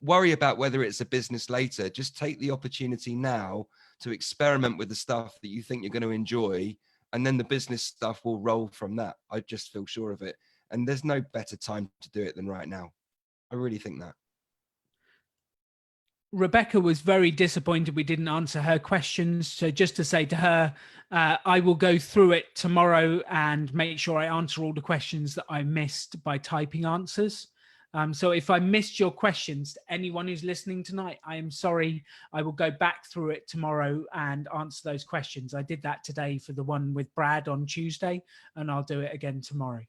Worry about whether it's a business later. Just take the opportunity now to experiment with the stuff that you think you're going to enjoy, and then the business stuff will roll from that. I just feel sure of it. And there's no better time to do it than right now. I really think that. Rebecca was very disappointed we didn't answer her questions. So just to say to her, I will go through it tomorrow and make sure I answer all the questions that I missed by typing answers. So if I missed your questions, anyone who's listening tonight, I am sorry. I will go back through it tomorrow and answer those questions. I did that today for the one with Brad on Tuesday, and I'll do it again tomorrow.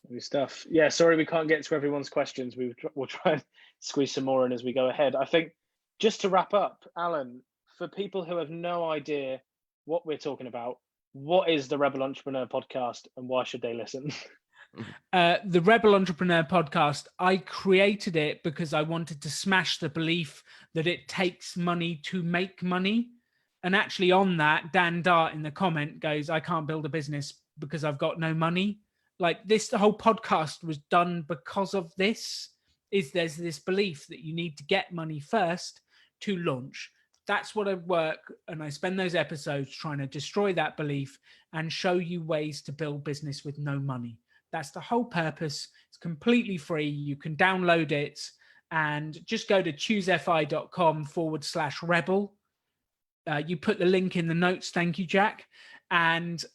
Good stuff. Yeah, sorry we can't get to everyone's questions. We'll try and squeeze some more in as we go ahead. I think just to wrap up, Alan, for people who have no idea what we're talking about, what is the Rebel Entrepreneur podcast and why should they listen? The Rebel Entrepreneur podcast, I created it because I wanted to smash the belief that it takes money to make money. And actually on that, Dan Dart in the comment goes, I can't build a business because I've got no money. Like this, the whole podcast was done because of this, there's this belief that you need to get money first to launch. That's what I work, and I spend those episodes trying to destroy that belief and show you ways to build business with no money. That's the whole purpose. It's completely free. You can download it and just go to choosefi.com/rebel. You put the link in the notes. Thank you, Jack. And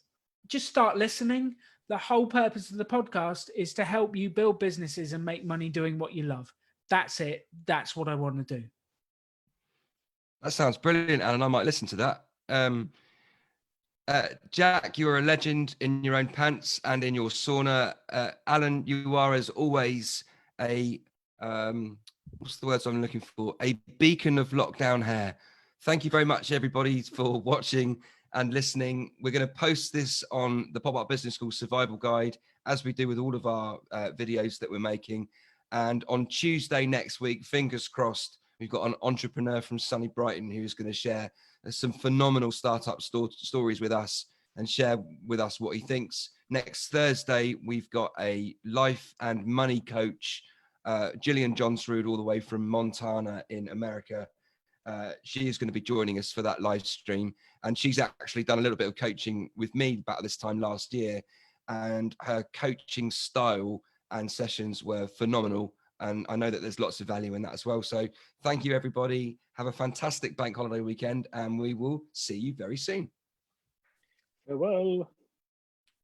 just start listening. The whole purpose of the podcast is to help you build businesses and make money doing what you love. That's it. That's what I want to do. That sounds brilliant, Alan. I might listen to that. Jack, you're a legend in your own pants and in your sauna. Alan, you are, as always, a what's the words I'm looking for? A beacon of lockdown hair. Thank you very much, everybody, for watching and listening. We're going to post this on the PopUp Business School Survival Guide, as we do with all of our videos that we're making. And on Tuesday next week, fingers crossed, we've got an entrepreneur from sunny Brighton who's going to share some phenomenal startup stories with us and share with us what he thinks. Next Thursday, we've got a life and money coach, Gillian Johnsrud, all the way from Montana in America. She is going to be joining us for that live stream, and she's actually done a little bit of coaching with me about this time last year, and her coaching style and sessions were phenomenal, and I know that there's lots of value in that as well. So thank you, everybody. Have a fantastic bank holiday weekend, and we will see you very soon. Farewell.